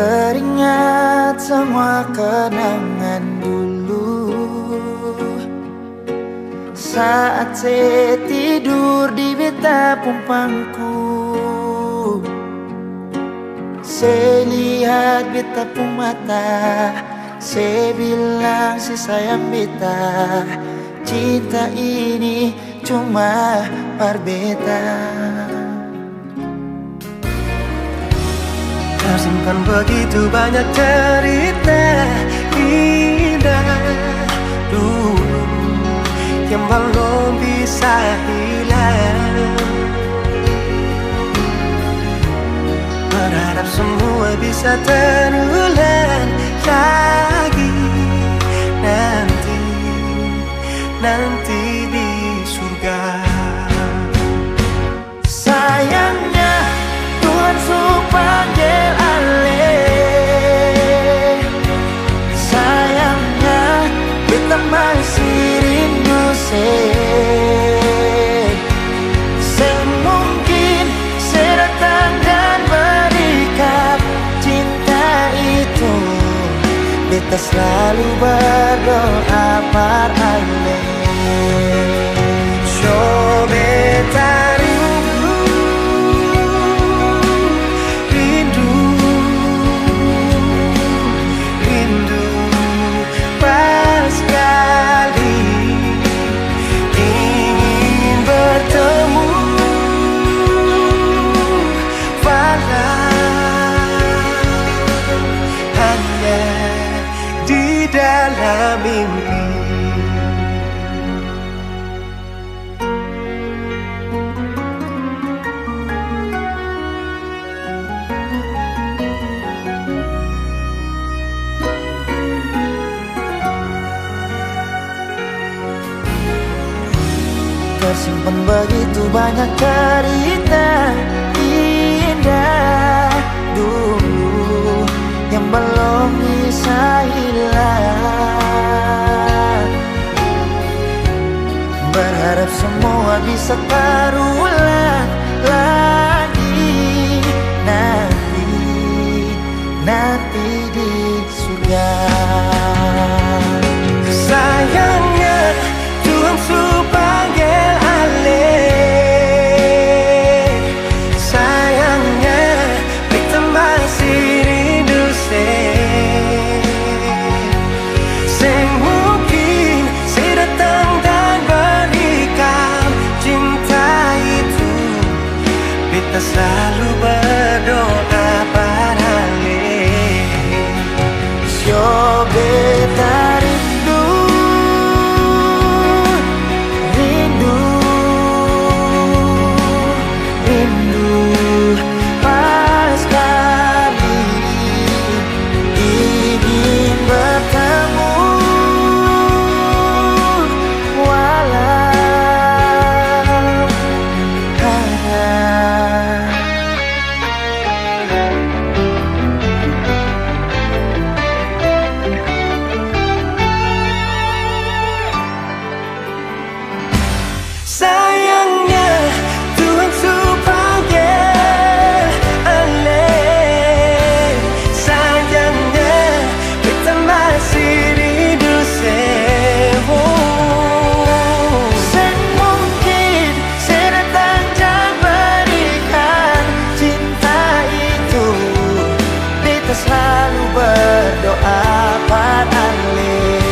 Teringat semua kenangan dulu saat saya tidur di beta pumpangku. Saya lihat beta pun mata, saya bilang si sayang beta, cinta ini cuma par beta. Tersimpan begitu banyak cerita indah dulu yang belum bisa hilang. Berharap semua bisa terulang lagi nanti di surga. Sayangnya Tuhan sudah panggil alih. Sayangnya kita masih rindu semungkin saya datang dan berikan cinta itu. Beta selalu berdoa par alih. So beta dalam mimpi. Tersimpan begitu banyak cerita indah dulu yang belum bisa hilang. Berharap semua bisa terulang lagi nanti di surga. Sayangnya Tuhan sudah panggil alih. Sayangnya kita masih rindu semungkin saya datang dan berikan cinta itu. Kita selalu berdoa paralel. So beta rindu pas kali ingin bertemu walau sayangnya Tuhan sudah panggil alih. Sayangnya kita masih rindu semungkin saya datang dan berikan cinta itu. Beta selalu berdoa par alih.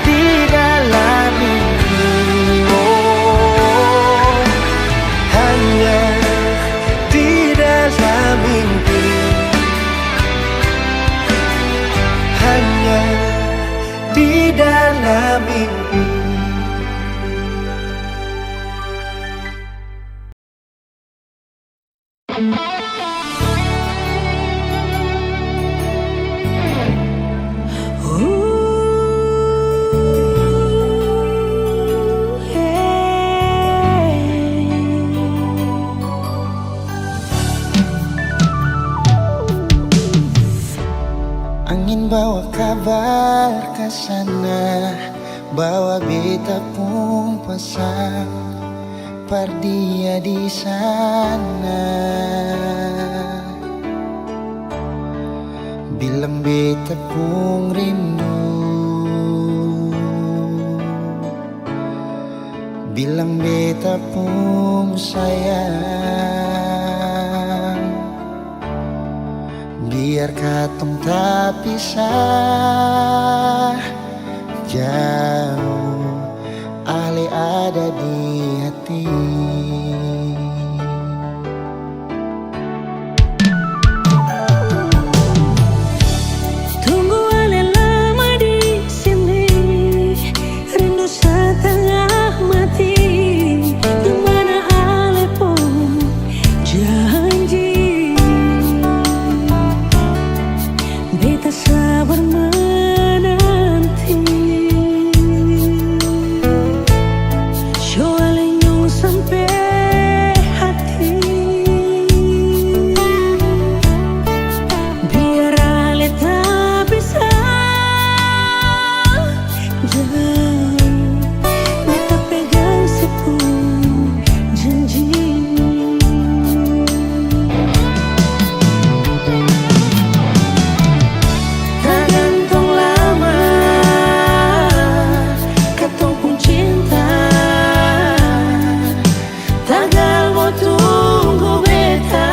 Di dalam sana, bawa beta pun pasang pardia di sana. Bilang beta pun rindu, bilang beta pun sayang. Biar katong tak pisah jauh, Ale ada di hati. Tunggu Ale lama di sini, rindu setengah mati. Dimana Ale pun janji, beta sabar menanti. Show Ale nyong sampai hati, biar Ale tak bisa jauh. Beta pegang sepuluh janji. Tak gantung lama katong pun cinta, tagal mo tunggu beta.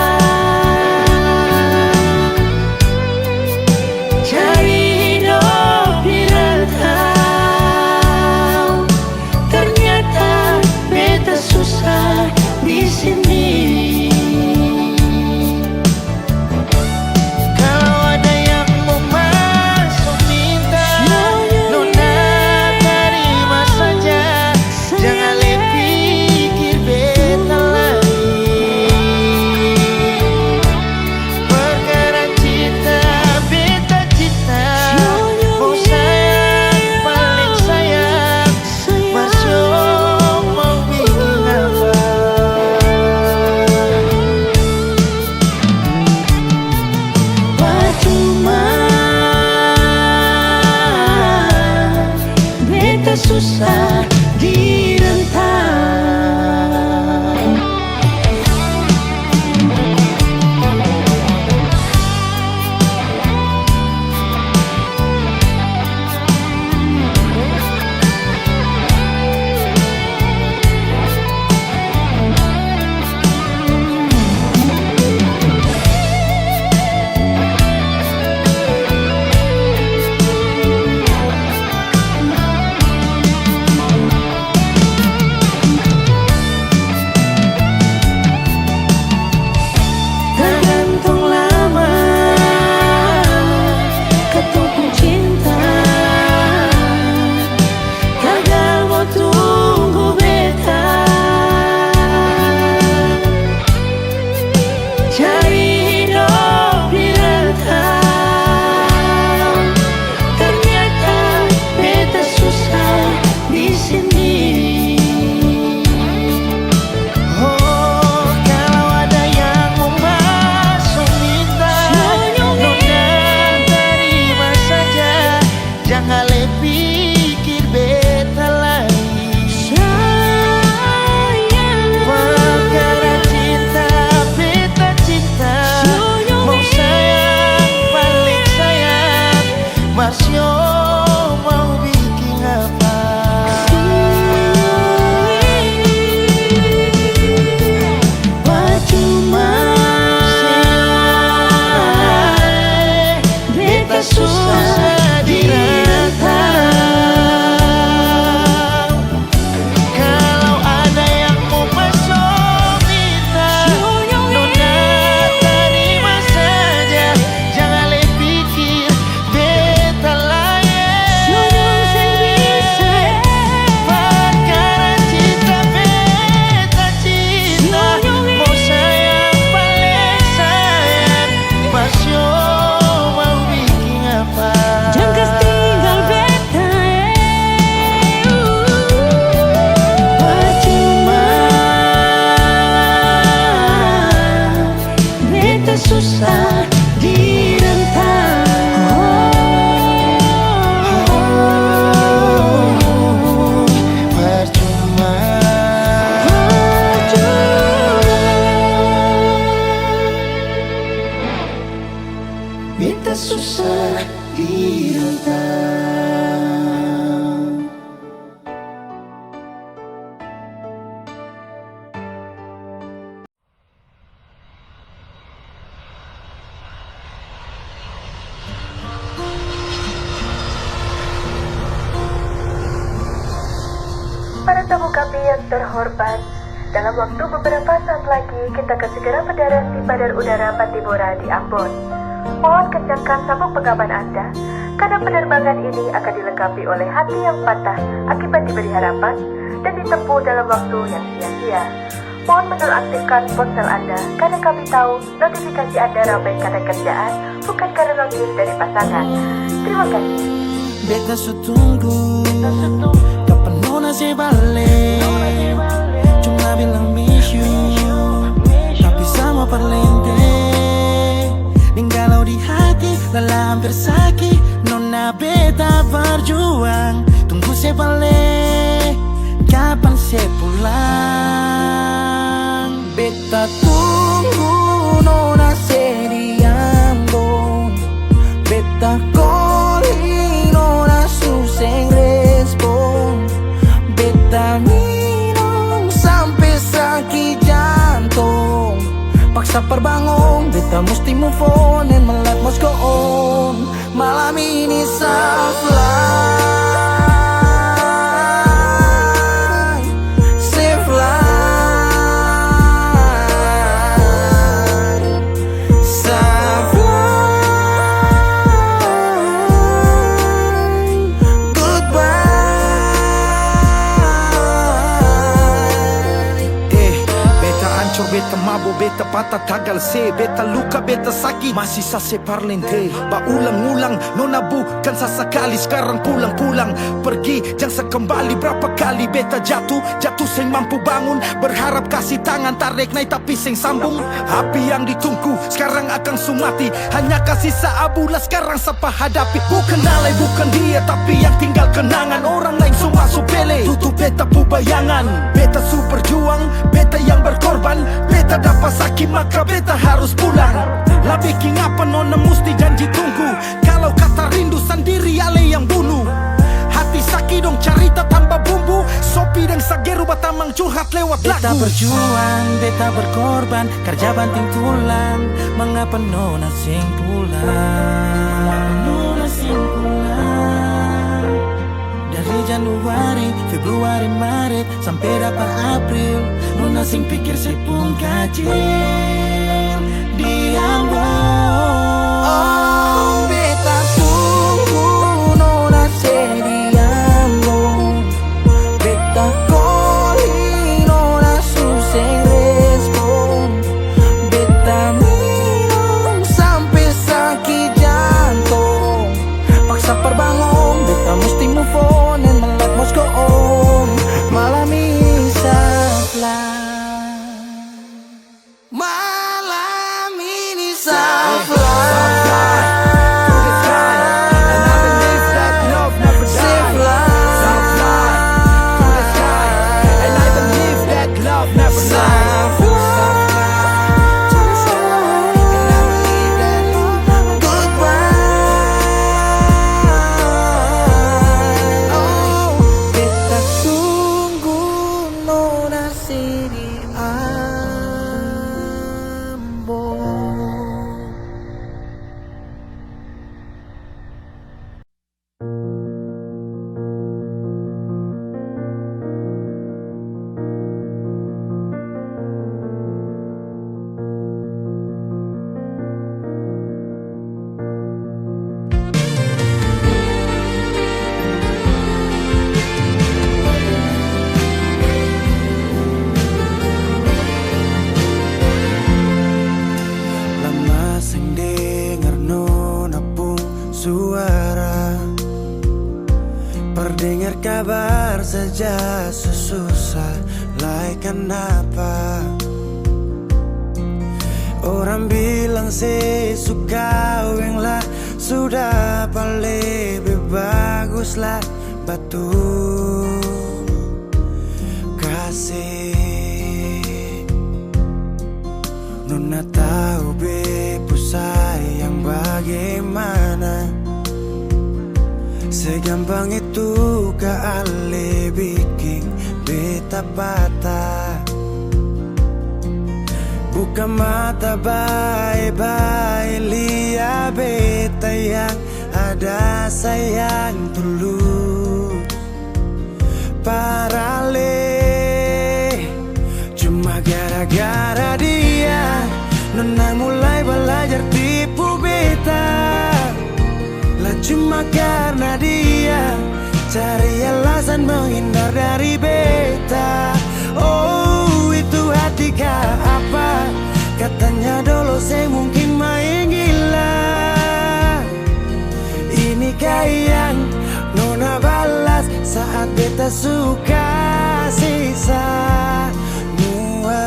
Cari hidup di rantau, ternyata beta susah di sini. Kalau ada yang mau masuk minta, nona terima saja. Jangan pikir beta lagi. Perkara cinta, beta cinta. Mau sayang, paling sayang. Masuk mau bikin apa? Percuma beta susah di rantau. Para tamu kami yang terhormat, dalam waktu beberapa saat lagi kita akan segera mendarat di Bandar Udara Pattimura di Ambon. Mohon kencangkan sabuk pengaman Anda, karena penerbangan ini akan dilengkapi oleh hati yang patah akibat diberi harapan dan ditempuh dalam waktu yang sia-sia. Mohon menonaktifkan ponsel Anda, karena kami tahu notifikasi Anda ramai karena kerjaan, bukan karena login dari pasangan. Terima kasih. Beta sutunggu kapan nona se balik. Cuma bilang miss you, tapi sama parlente. Ninggalau di hati, lelah hampir sakit. Nona beta berjuang, tunggu se balik. Kapan se pulang? Beta tunggu nona se di Ambon. Beta calling nona suseng respon. Beta minum sampai sakit jantung. Paksa perbangun, beta mesti move on and my life must go on. Malam ini self-love. Beta mabuk, beta patah tagal se. Beta luka, beta sakit, masih sa se parlente. Ba ulang-ulang, nona bukan sesekali. Sekarang pulang-pulang, pergi jangan sekembali. Berapa kali beta jatuh seng mampu bangun. Berharap kasih tangan, tarik naik tapi seng sambung. Api yang ditunggu, sekarang akan sumati. Hanya kasih seabulah sekarang sapa hadapi. Bukan alay, bukan dia, tapi yang tinggal kenangan. Orang lain semua supele, tutup beta pu bayangan. Beta su berjuang, beta yang berkorban. Beta dapat sakit maka beta harus pulang. Lah bikin apa nona mesti janji tunggu. Kalau kata rindu sendiri ale yang bunuh. Hati sakit dong cerita tambah bumbu. Sopi dan sageru batamang curhat lewat lagu. Beta berjuang, beta berkorban, kerja banting tulang. Mengapa nona sing pulang? Nona sing pulang. Dari Januari, Februari, Maret sampai dapat April. Nona sing pikir saya pun kacil di Ambon. Oh, beta tunggu nona se di Ambon. Beta calling nona suseng respon. Beta minum sampai sakit jantung. Paksa perbangun, beta mesti move on and my life must go on. Malam ini self-love. Malam ini self-love. Perdengar kabar saja susah lai kenapa. Orang bilang saya suka weng lah, sudah paling lebih bagus lah batu kasih. Nona tahu bepu sayang bagaimana. Segampang itu kali bikin beta patah. Buka mata baik-baik, lihat beta yang ada sayang tulus. Paralel alasan menghindar dari beta. Oh, itu hati kah apa? Katanya dulu saya mungkin main gila. Inikah yang nona balas saat beta suka sisa mua.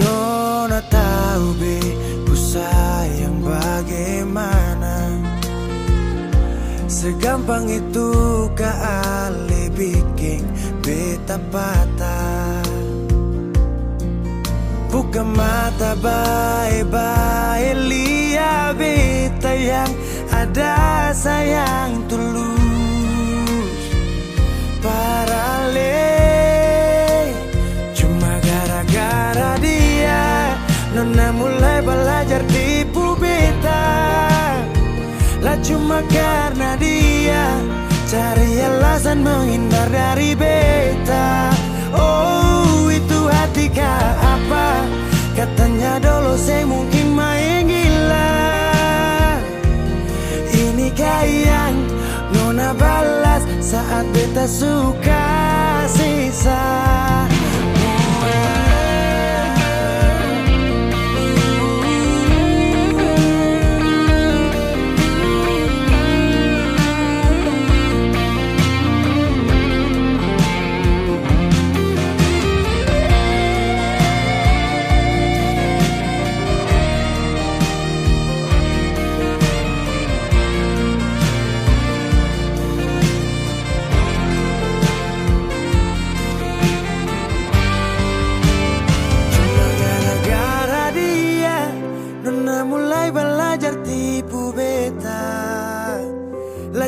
Nona tahu be ku sayang bagaimana. Segampang itu kali bikin beta patah. Buka mata baik-baik, lihat beta yang ada sayang tulus. Parale cuma gara-gara dia, nona mulai belajar tipu beta. Lah cuma karena dia cari alasan menghindar dari beta. Oh, itu hati kah apa? Katanya dulu saya mungkin main gila. Inikah yang nona balas saat beta suka sisa.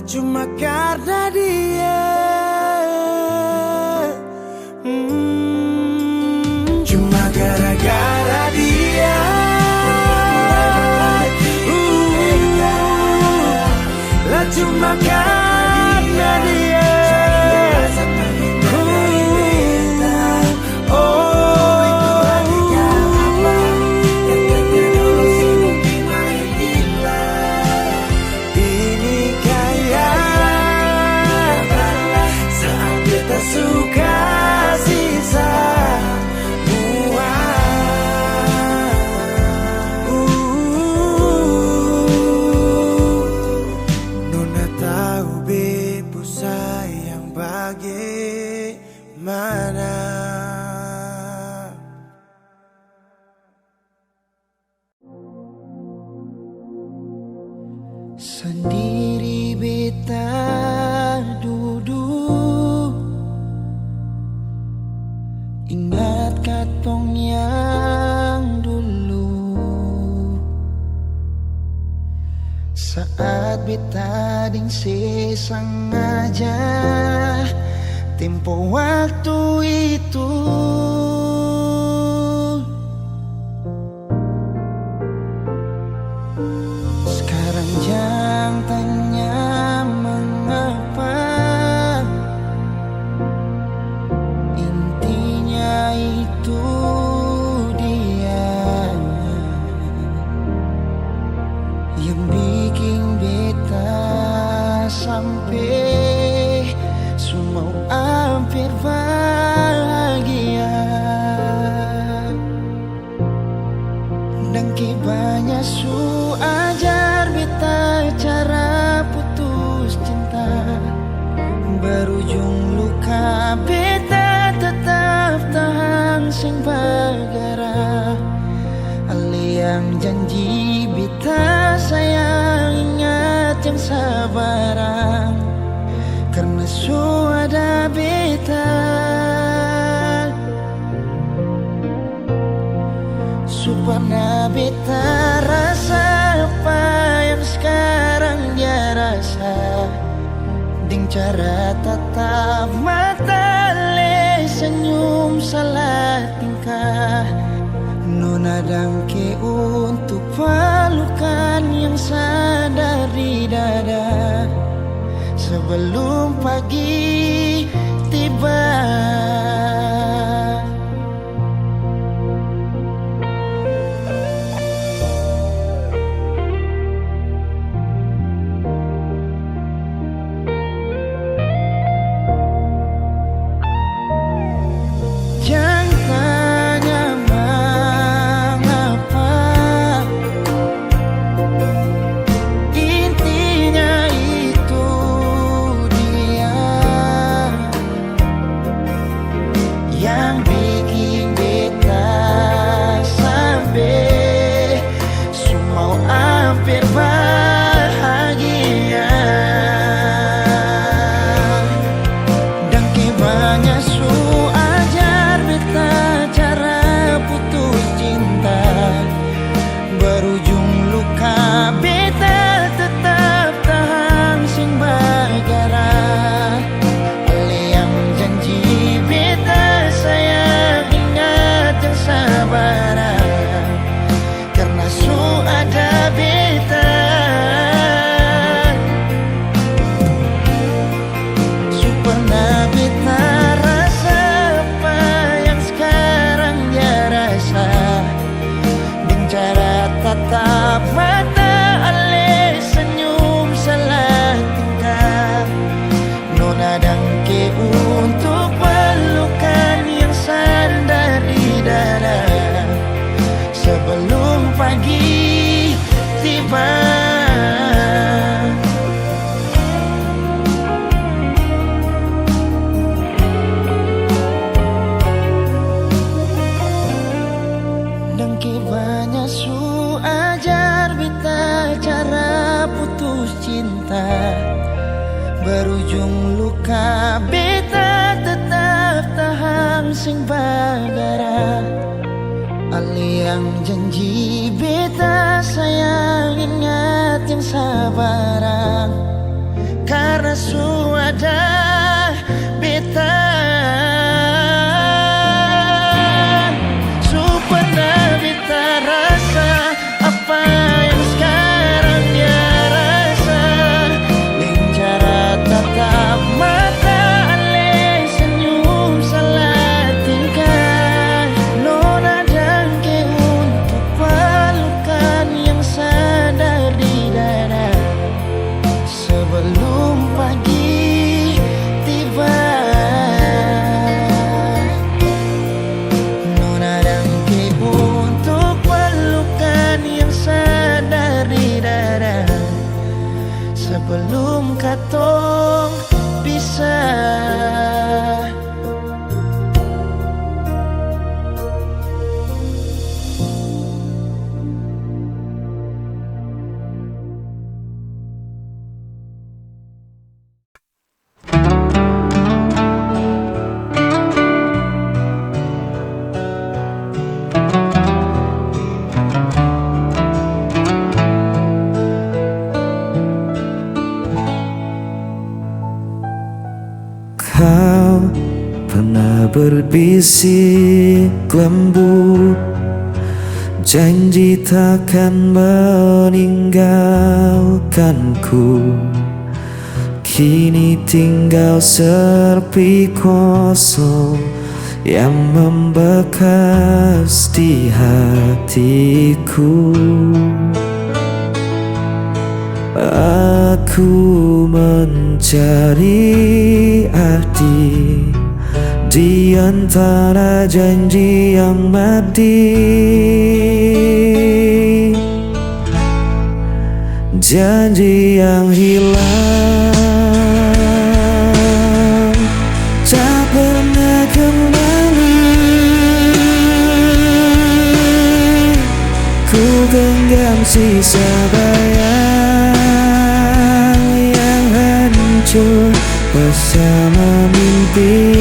Cuma karena dia, cuma gara-gara dia, lah cuma karena dia. Sendiri beta duduk, ingat katong yang dulu. Saat beta ding sengaja tempo waktu itu. Sekarang jangan tanya mengapa, intinya itu dia yang bikin beta sampai semua hampir bahagia. Dan banyak su ajar beta cara putus cinta, berujung luka beta tetap tahan sing bagara. Ali yang janji beta sayang, ingat yang sabaran, karena su ada beta. Supaya beta rasa apa yang sekarang dia rasa, ding cara tatap mata le senyum salah tingkah. Nona dangke untuk pelukan yang sadar di dada sebelum pagi tiba. beta berujung luka, beta tetap tahan sing bagara. Ali yang janji beta sayang, ingat yang sabaran, karena suada beta supaya beta rasa apa yang sekarang dia rasa. Lencara tatap mata, ale senyum salah tingkah, nona dangke untuk pelukan yang sadar di dada sebelum pagi tiba. Nona dangke untuk pelukan yang sadar di dada sebelum katong bisa. Kau pernah berbisik lembut, janji takkan meninggalkanku. Kini tinggal sepi kosong yang membekas di hatiku. Aku mencari arti di antara janji yang mati, janji yang hilang tak pernah kembali. Ku genggam sisa bayang yang hancur bersama mimpi.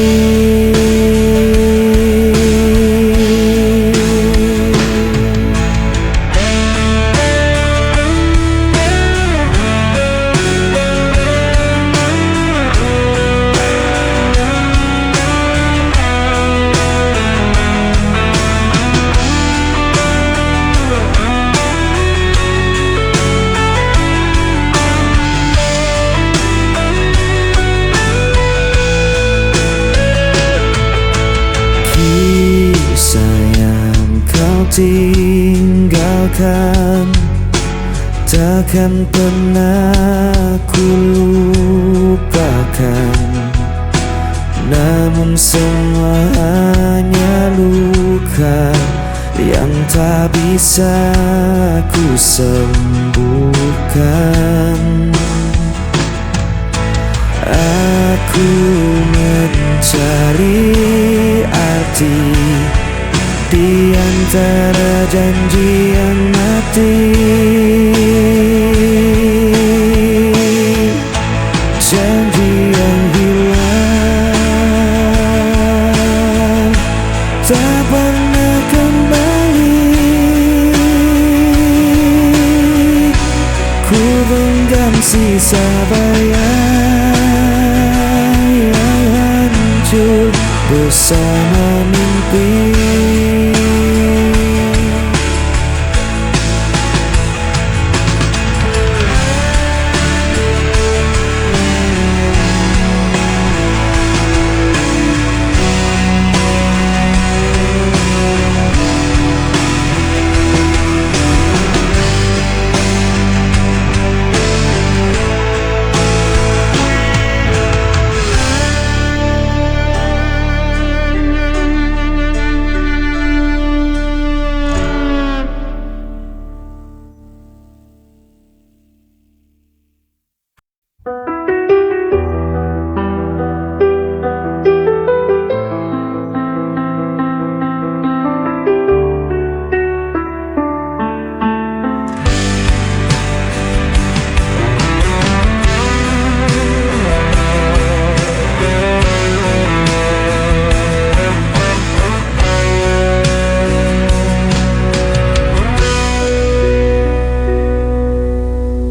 Tinggalkan takkan pernah ku lupakan, namun semua hanya luka yang tak bisa ku sembuhkan. Aku mencari arti di antara janji yang mati, janji yang hilang tak pernah kembali. Ku genggam sisa bayang yang hancur bersama mimpi.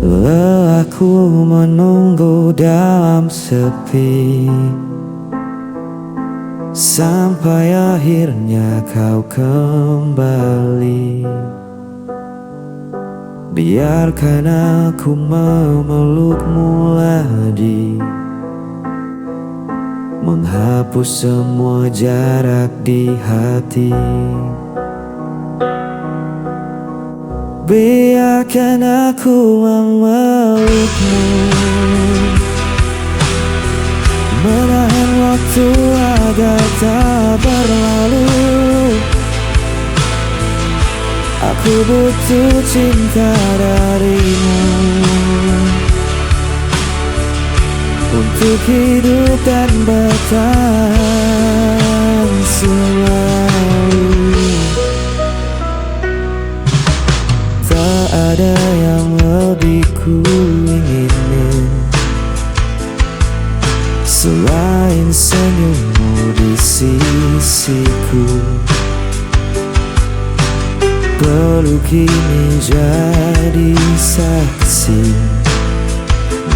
Lelahku menunggu dalam sepi, sampai akhirnya kau kembali. Biarkan aku memelukmu lagi, menghapus semua jarak di hati. Biarkan aku memelukmu, menahan waktu agar tak berlalu. Aku butuh cinta darimu untuk hidup dan bertahan selalu. Tak ada yang lebih ku inginin selain senyummu di sisiku. Peluk ini jadi saksi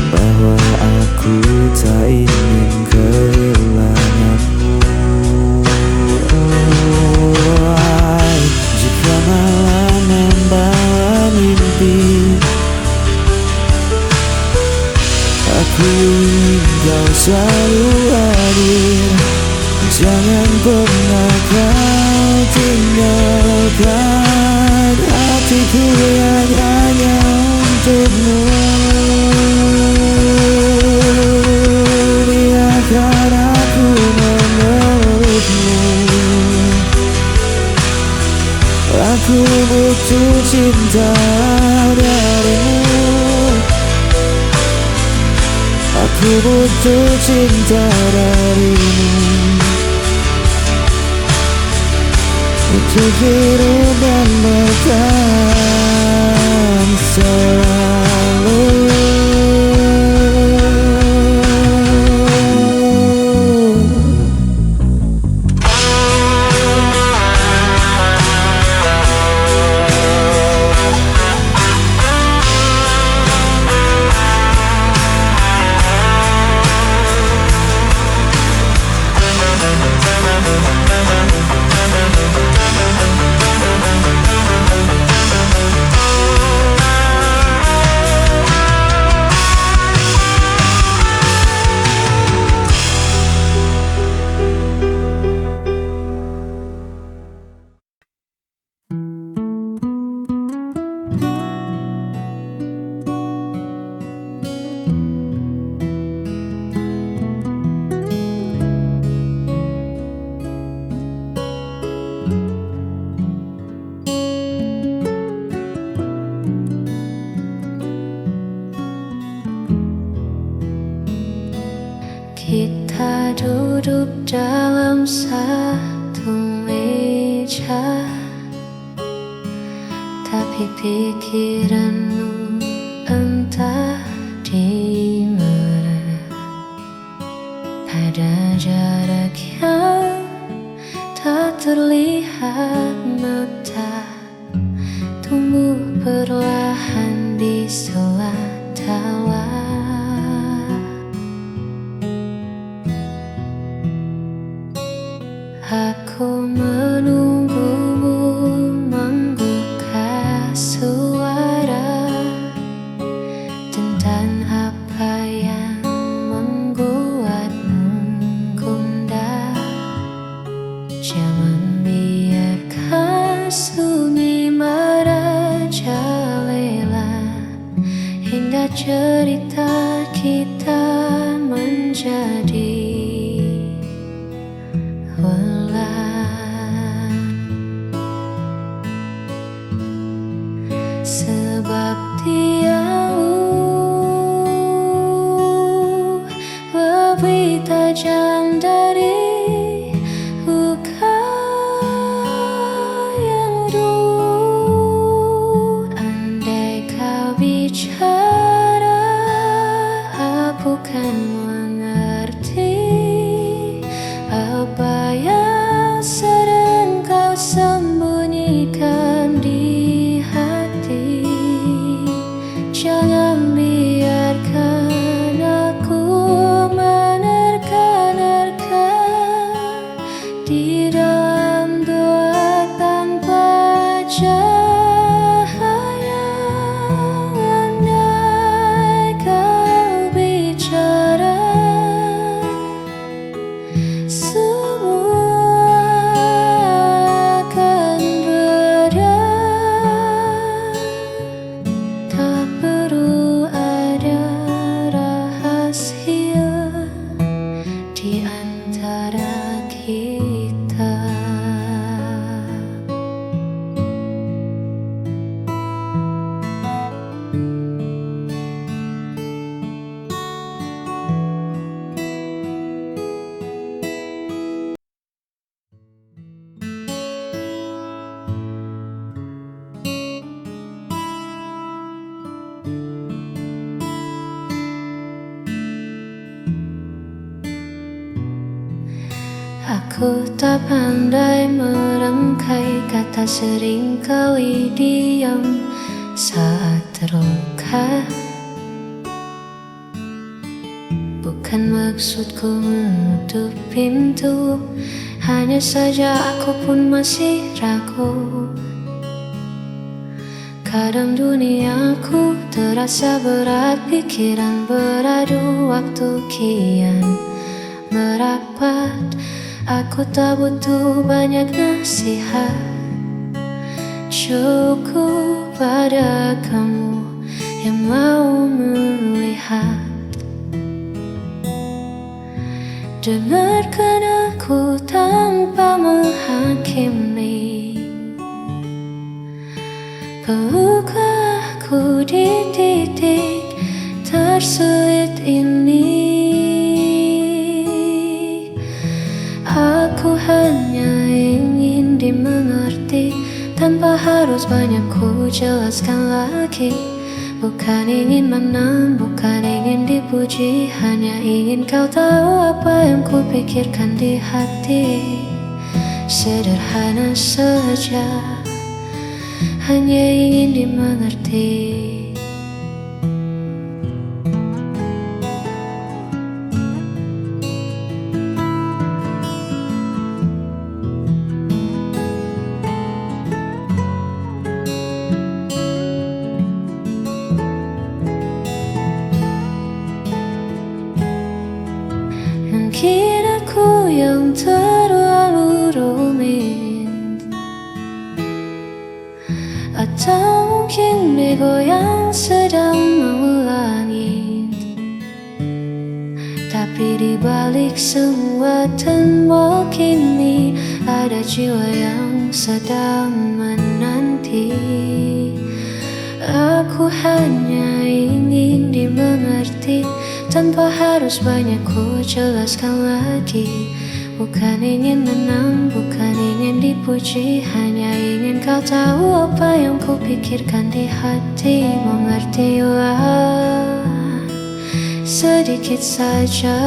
bahwa aku tak ingin kehilanganmu. Jika malam membawa mimpi, aku ingin kau selalu hadir. Jangan pernah kau tinggalkan hatiku yang hanya untukmu. Biarkan aku memelukmu, aku butuh cinta darimu. Aku butuh cinta darimu untuk hidup dan bertahan selalu. Kita duduk dalam satu meja, tapi pikiranmu entah di mana. Ada jarak yang tak terlihat mata, tumbuh perlahan di sela tawa. Aku menunggumu membuka suara tentang apa yang membuatmu gundah. Jangan biarkan sunyi merajalela hingga cerita kita menjadi sebab dia lebih tajam dari luka yang dulu. Andai kau bicara, aku kan mengerti apa yang sedang kau sembunyikan di hati. Jangan Aku tak pandai merangkai kata, seringkali diam saat terluka. Bukan maksudku menutup pintu, hanya saja aku pun masih ragu. Kadang duniaku terasa berat, pikiran beradu, waktu kian merapat. Aku tak butuh banyak nasihat, cukup pada kamu yang mau melihat. Dengarkan aku tanpa menghakimi, peluklah aku di titik tersulit ini. Aku hanya ingin dimengerti, tanpa harus banyak ku jelaskan lagi. Bukan ingin menang, bukan ingin dipuji, hanya ingin kau tahu apa yang ku pikirkan di hati. Sederhana saja, hanya ingin dimengerti. Mungkin aku yang terlalu rumit, atau mungkin ego yang sedang melangit. Tapi di balik semua tembok ini ada jiwa yang sedang menanti. Aku hanya ingin dimengerti, tanpa harus banyak ku jelaskan lagi. Bukan ingin menang, bukan ingin dipuji, hanya ingin kau tahu apa yang ku pikirkan di hati. Mengertilah sedikit saja.